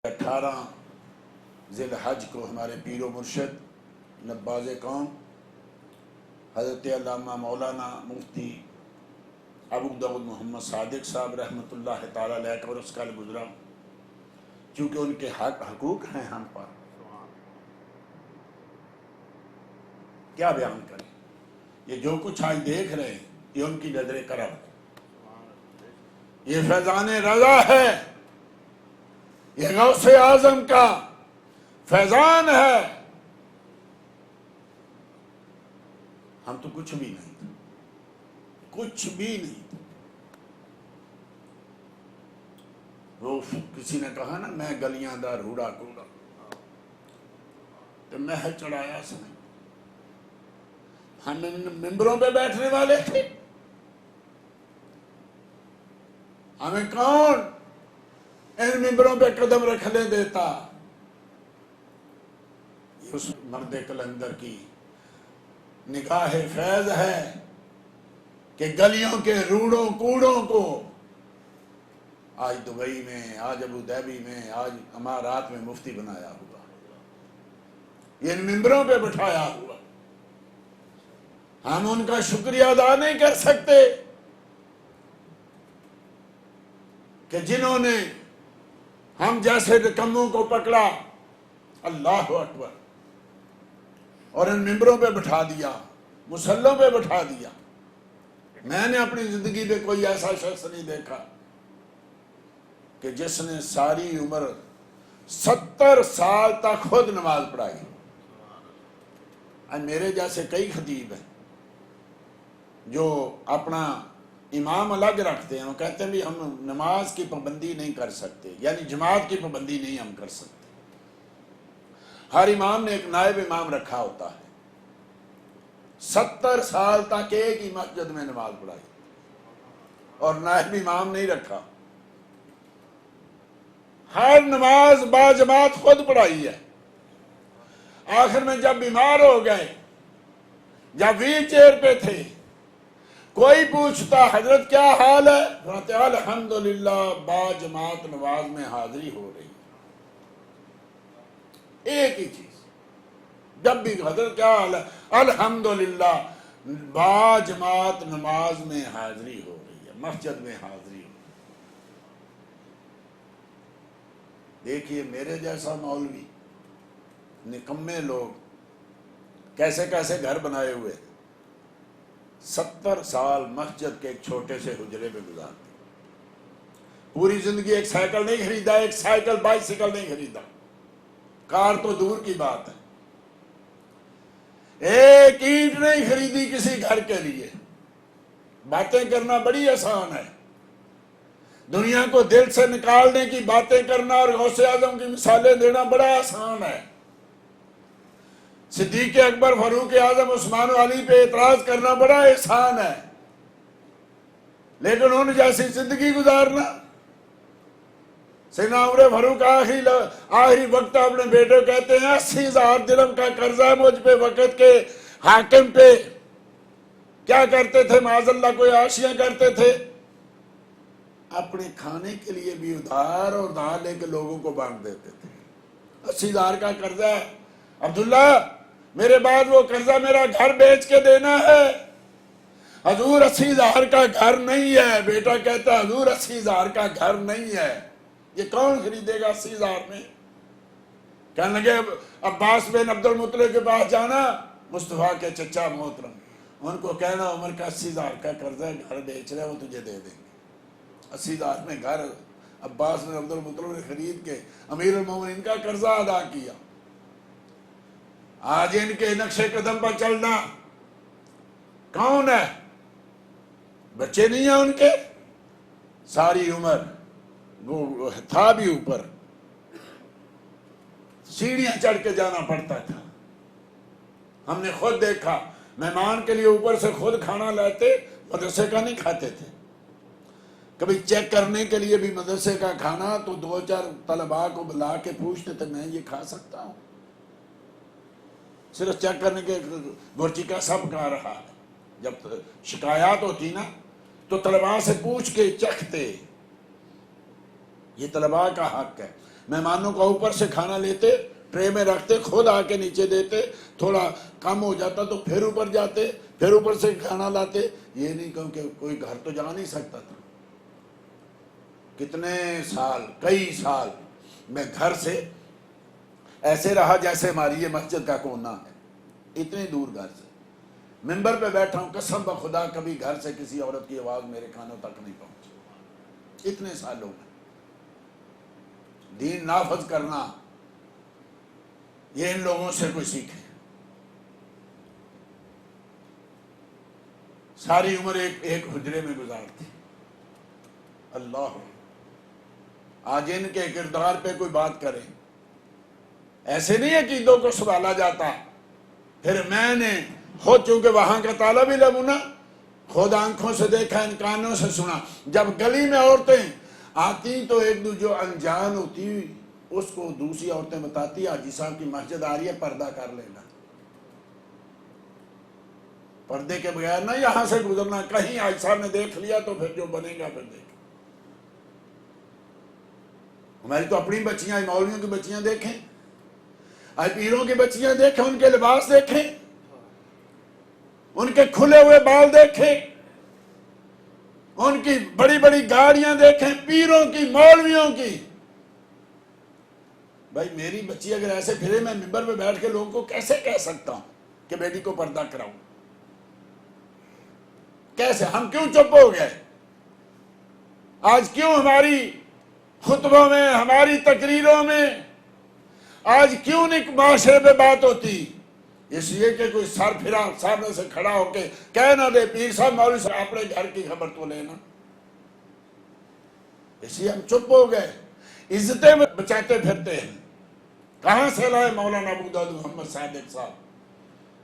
18 ذی الحج کو ہمارے پیر و مرشد نباز قوم حضرت علامہ مولانا مفتی ابو داؤد محمد صادق صاحب رحمۃ اللہ تعالی علیہ کا عرس کل گزرا، چونکہ ان کے حقوق ہیں ہم پر، کیا بیان کریں۔ یہ جو کچھ آج دیکھ رہے ہیں یہ ان کی نظر کرم ہے، یہ فیضان رضا ہے، یہ غوث اعظم کا فیضان ہے۔ ہم تو کچھ بھی نہیں تھے، کچھ بھی نہیں تھے۔ وہ کسی نے کہا نا میں گلیاں دا روڑا کوڑا، تو محل چڑھایا سمجھ، ہم ممبروں پہ بیٹھنے والے تھے، ہمیں کون ان ممبروں پہ قدم رکھنے دیتا۔ یہ اس مرد کلندر کی نگاہ فیض ہے کہ گلیوں کے روڑوں کوڑوں کو آج دبئی میں، آج ابو دھابی میں، آج امارات میں مفتی بنایا ہوا، یہ ان ممبروں پہ بٹھایا ہوا۔ ہم ان کا شکریہ ادا نہیں کر سکتے کہ جنہوں نے ہم جیسے نکموں کو پکڑا، اللہ اکبر، اور ان ممبروں پہ بٹھا دیا، مسلوں پہ بٹھا دیا۔ میں نے اپنی زندگی میں کوئی ایسا شخص نہیں دیکھا کہ جس نے ساری عمر 70 سال تک خود نماز پڑھائی۔ میرے جیسے کئی خطیب ہیں جو اپنا امام الگ رکھتے ہیں، وہ کہتے ہیں بھی ہم نماز کی پابندی نہیں کر سکتے، یعنی جماعت کی پابندی نہیں ہم کر سکتے۔ ہر امام نے ایک نائب امام رکھا ہوتا ہے، 70 سال تک ایک ہی مسجد میں نماز پڑھائی اور نائب امام نہیں رکھا، ہر نماز با جماعت خود پڑھائی ہے۔ آخر میں جب بیمار ہو گئے، جب ویل چیئر پہ تھے، کوئی پوچھتا حضرت کیا حال ہے، فرماتے الحمدللہ با جماعت نماز میں حاضری ہو رہی ہے۔ ایک ہی چیز، جب بھی حضرت کیا حال ہے، الحمدللہ با جماعت نماز میں حاضری ہو رہی ہے، مسجد میں حاضری ہو رہی ہے۔ دیکھیے میرے جیسا مولوی، نکمے لوگ کیسے کیسے گھر بنائے ہوئے، 70 سال مسجد کے ایک چھوٹے سے حجرے میں گزارتے، پوری زندگی ایک سائیکل نہیں خریدا، ایک سائیکل بائیسیکل نہیں خریدا، کار تو دور کی بات ہے، ایک اینٹ نہیں خریدی کسی گھر کے لیے۔ باتیں کرنا بڑی آسان ہے، دنیا کو دل سے نکالنے کی باتیں کرنا اور غوث اعظم کی مثالیں دینا بڑا آسان ہے۔ صدیق اکبر، فاروق اعظم، عثمان و علی پہ اعتراض کرنا بڑا احسان ہے، لیکن ان جیسی زندگی گزارنا۔ سیدنا عمر فاروق آخری وقت اپنے بیٹے کہتے ہیں 80,000 درہم کا قرضہ ہے مجھ پہ، وقت کے حاکم پہ۔ کیا کرتے تھے؟ معاذ اللہ کوئی عاشیاں کرتے تھے، اپنے کھانے کے لیے بھی ادھار اور دھار لے کے لوگوں کو بانٹ دیتے تھے۔ 80,000 کا قرضہ ہے، عبداللہ میرے بعد وہ قرضہ میرا گھر بیچ کے دینا ہے۔ حضور 80,000 کا گھر نہیں ہے، بیٹا کہتا ہے حضور 80,000 کا گھر نہیں ہے، یہ کون خریدے گا 80,000 میں؟ کہنے لگے عباس بن عبد المطلب کے پاس جانا، مصطفیٰ کے چچا محترم، ان کو کہنا عمر کا 80,000 کا قرضہ ہے، گھر بیچ رہے وہ تجھے دے دیں گے۔ 80,000 میں گھر عباس بن عبد المطلب نے خرید کے امیر المومنین کا قرضہ ادا کیا۔ آج ان کے نقش قدم پر چلنا کون ہے؟ بچے نہیں ہیں ان کے، ساری عمر وہ تھا بھی اوپر، سیڑھیاں چڑھ کے جانا پڑتا تھا۔ ہم نے خود دیکھا، مہمان کے لیے اوپر سے خود کھانا لاتے، مدرسے کا نہیں کھاتے تھے۔ کبھی چیک کرنے کے لیے بھی مدرسے کا کھانا تو 2-4 طلباء کو بلا کے پوچھتے تھے میں یہ کھا سکتا ہوں؟ صرف چیک کرنے کے گورچی کا سب کھا رہا ہے۔ جب شکایات ہوتی نا تو طلباء سے پوچھ کے چکھتے، یہ طلباء کا حق ہے۔ مہمانوں کو اوپر سے کھانا لیتے، ٹرے میں رکھتے، خود آ کے نیچے دیتے، تھوڑا کم ہو جاتا تو پھر اوپر جاتے، پھر اوپر سے کھانا لاتے. یہ نہیں کہوں کہ کوئی گھر تو جا نہیں سکتا تھا. کتنے سال، کئی سال میں گھر سے ایسے رہا جیسے ہماری یہ مسجد کا کونا ہے، اتنی دور گھر سے. ممبر پہ بیٹھا ہوں، قسم بخدا کبھی گھر سے کسی عورت کی آواز میرے کانوں تک نہیں پہنچی. اتنے سالوں میں دین نافذ کرنا، یہ ان لوگوں سے کوئی سیکھے. ساری عمر ایک حجرے میں گزارتی. اللہ، آج ان کے کردار پہ کوئی بات کرے، ایسے نہیں ہے کہ عیدوں کو سنبھالا جاتا. پھر میں نے خود، چونکہ وہاں کا طالب علم ہوں نا، خود آنکھوں سے دیکھا، ان کانوں سے سنا. جب گلی میں عورتیں آتی تو ایک دو جو انجان ہوتی اس کو دوسری عورتیں بتاتی، حاجی صاحب کی مسجد آ رہی ہے، پردہ کر لینا. پردے کے بغیر نہ یہاں سے گزرنا. کہیں حاجی صاحب نے دیکھ لیا تو پھر جو بنے گا پھر دیکھ. ہماری تو اپنی بچیاں، مولویوں کی بچیاں دیکھیں، آج پیروں کی بچیاں دیکھیں، ان کے لباس دیکھیں، ان کے کھلے ہوئے بال دیکھیں، ان کی بڑی بڑی گاڑیاں دیکھیں، پیروں کی، مولویوں کی. بھائی میری بچی اگر ایسے پھرے، میں ممبر پہ بیٹھ کے لوگوں کو کیسے کہہ سکتا ہوں کہ بیٹی کو پردہ کراؤں؟ کیسے؟ ہم کیوں چپ ہو گئے؟ آج کیوں ہماری خطبوں میں، ہماری تقریروں میں آج کیوں نہیں معاشرے پہ بات ہوتی؟ اس لیے کہ کوئی سر پھرا سامنے سے کھڑا ہو کے کہہ نہ دے، پیر صاحب، مولوی صاحب، اپنے گھر کی خبر تو لینا. اس لیے ہم چپ ہو گئے. عزتیں بچاتے پھرتے ہیں. کہاں سے لائے مولانا ابو داؤد محمد صادق صاحب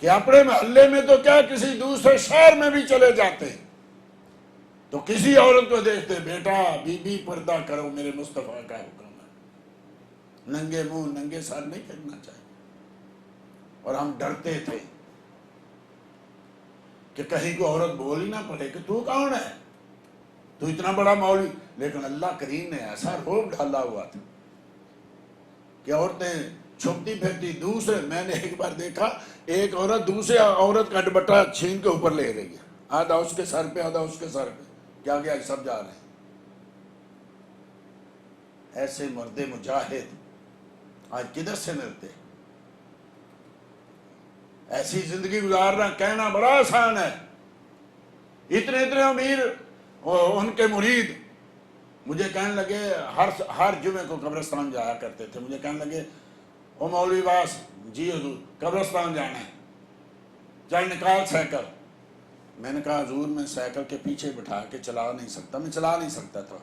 کہ اپنے محلے میں تو کیا، کسی دوسرے شہر میں بھی چلے جاتے تو کسی عورت کو دیکھتے، بیٹا بی بی پردہ کرو، میرے مصطفیٰ کا حکم ہے. ننگے منہ ننگے سر نہیں پھرنا چاہیے. اور ہم ڈرتے تھے کہ کہیں کو عورت بول ہی نہ پڑے کہ تو کون ہے، تو اتنا بڑا مولوی. لیکن اللہ کریم نے ایسا روب ڈالا ہوا تھا کہ عورتیں چھپتی پھرتی. دوسرے، میں نے ایک بار دیکھا ایک عورت دوسرے عورت کا دوپٹہ چھین کے اوپر لے رہی ہے، آدھا اس کے سر پہ آدھا اس کے سر پہ. کیا گیا، سب جا رہے ہیں. ایسے مرد مجاہد آج کدھر سے ملتے؟ ایسی زندگی گزارنا کہنا بڑا آسان ہے. اتنے اتنے امیر ان کے مرید مجھے کہنے لگے، ہر جمعے کو قبرستان جایا کرتے تھے. مجھے کہنے لگے، او مولوی باس، جی حضور، قبرستان جانا ہے، چل نکال سائیکل. میں نے کہا حضور میں سائیکل کے پیچھے بٹھا کے چلا نہیں سکتا. میں چلا نہیں سکتا تھا،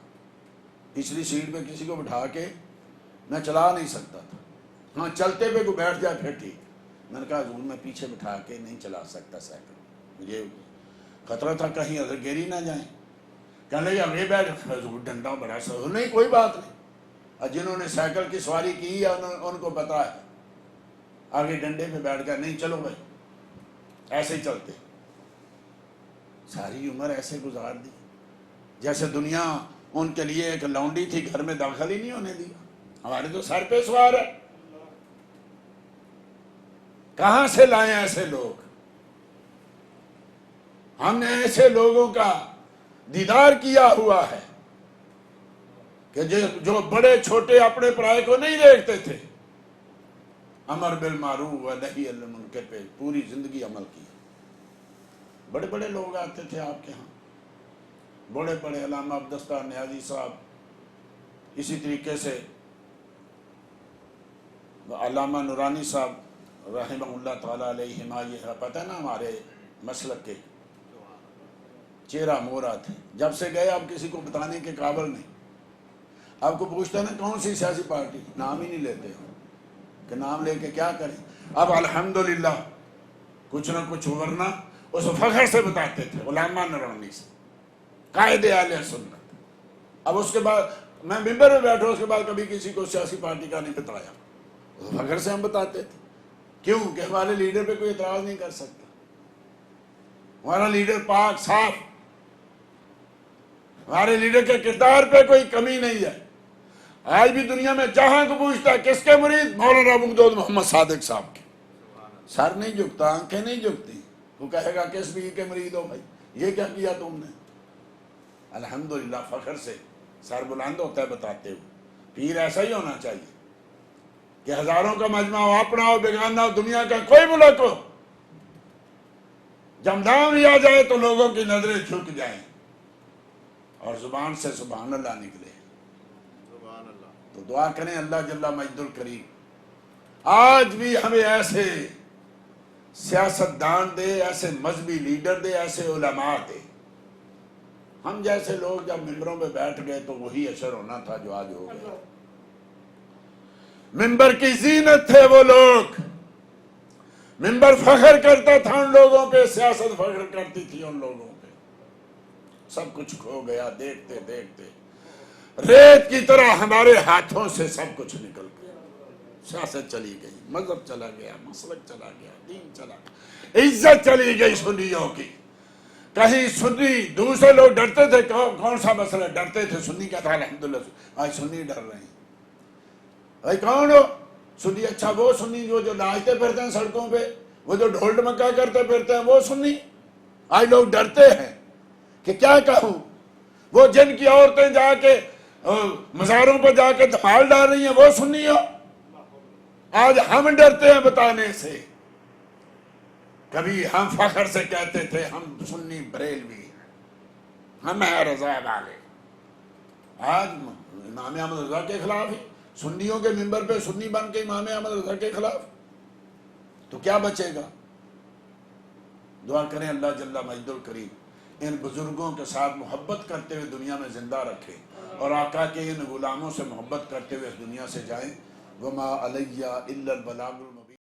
پچھلی سیٹ پہ کسی کو بٹھا کے میں چلا نہیں سکتا تھا. ہاں چلتے پہ کوئی بیٹھ جائے پھر ٹھیک. میں نے کہا حضور میں پیچھے بٹھا کے نہیں چلا سکتا سائیکل، مجھے خطرہ تھا کہیں ادھر گیری نہ جائیں. کہنے لگے آگے بیٹھ. حضور ڈنڈا بڑا سا. نہیں کوئی بات نہیں. اور جنہوں نے سائیکل کی سواری کی ہے ان کو پتا ہے. آگے ڈنڈے پہ بیٹھ گیا، نہیں چلو بھائی، ایسے ہی چلتے. ساری عمر ایسے گزار دی جیسے دنیا ان کے لیے ایک لونڈی تھی، گھر میں داخل ہی نہیں ہونے دیا. ہمارے تو سر پہ سوار ہے. کہاں سے لائے ایسے لوگ؟ ہم نے ایسے لوگوں کا دیدار کیا ہوا ہے کہ جو بڑے چھوٹے اپنے پرائے کو نہیں دیکھتے تھے. امر بالمعروف و نہی عن المنکر پہ پوری زندگی عمل کی. بڑے بڑے لوگ آتے تھے آپ کے ہاں، بڑے بڑے علامہ عبدالستار نیازی صاحب، اسی طریقے سے علامہ نورانی صاحب رحمہ اللہ تعالیٰ علیہما. یہ پتہ ہے نا ہمارے مسلک کے چہرہ مورا تھے. جب سے گئے اب کسی کو بتانے کے قابل نہیں. آپ کو پوچھتے ہیں نا کون سی سیاسی پارٹی، نام ہی نہیں لیتے ہو کہ نام لے کے کیا کریں. اب الحمدللہ کچھ نہ کچھ ورنہ اس فخر سے بتاتے تھے علامہ نورانی سے، قائد اہل سنت. اب اس کے بعد میں ممبر میں بیٹھا، اس کے بعد کبھی کسی کو سیاسی پارٹی کا نہیں بتایا. فخر سے ہم بتاتے تھے. کیوں کہ ہمارے لیڈر پہ کوئی اعتراض نہیں کر سکتا. ہمارا لیڈر پاک صاف، ہمارے لیڈر کے کردار پہ کوئی کمی نہیں ہے. آج بھی دنیا میں جہاں کو پوچھتا ہے کس کے مرید، مولانا مقدود محمد صادق صاحب کے، سر نہیں جھکتا، آنکھیں نہیں جھکتی، وہ کہے گا کس بھی کے مرید ہو بھائی، یہ کیا کیا تم نے؟ الحمدللہ فخر سے سر بلند ہوتا ہے بتاتے ہو۔ پیر ایسا ہی ہونا چاہیے کہ ہزاروں کا مجمع ہو، اپنا ہو بیگانہ ہو، دنیا کا کوئی ملک ہو، جب نام لیا جائے تو لوگوں کی نظریں جھک جائیں اور زبان سے سبحان اللہ نکلے۔ تو دعا کریں اللہ جل مجد الکریم آج بھی ہمیں ایسے سیاستدان دے، ایسے مذہبی لیڈر دے، ایسے علماء دے۔ ہم جیسے لوگ جب ممبروں پہ بیٹھ گئے تو وہی اشر ہونا تھا جو آج ہو گیا۔ ممبر کی زینت تھے وہ لوگ، ممبر فخر کرتا تھا ان لوگوں پہ، سیاست فخر کرتی تھی ان لوگوں پہ۔ سب کچھ کھو گیا، دیکھتے دیکھتے ریت کی طرح ہمارے ہاتھوں سے سب کچھ نکل گیا۔ سیاست چلی گئی، مذہب چلا گیا، مسلک چلا گیا، دین چلا گیا، عزت چلی گئی سنیوں کی۔ کہیں سنی دوسرے لوگ ڈرتے تھے، کون سا مسئلہ ڈرتے تھے، سنی کا تھا الحمدللہ، آج سنی ڈر رہے ہیں۔ بھائی کون ہو سنی؟ اچھا وہ سنی جو ناچتے پھرتے ہیں سڑکوں پہ، وہ جو ڈھول ڈمکا کرتے پھرتے ہیں وہ سنی؟ آج لوگ ڈرتے ہیں کہ کیا کہوں۔ وہ جن کی عورتیں جا کے مزاروں پہ جا کے دھمال ڈال رہی ہیں وہ سنی ہو؟ آج ہم ڈرتے ہیں بتانے سے۔ کبھی ہم فخر سے کہتے تھے ہم سنی بریلوی ہیں، ہم ہیں رضا والے۔ آج امام احمد رضا کے خلاف ہی، سنیوں کے ممبر پہ سنی بن کے امام احمد رضا کے خلاف، تو کیا بچے گا؟ دعا کریں اللہ جل مجد الکریم ان بزرگوں کے ساتھ محبت کرتے ہوئے دنیا میں زندہ رکھے اور آقا کے ان غلاموں سے محبت کرتے ہوئے اس دنیا سے جائیں۔ وما علیہ الا البلاغ المبین۔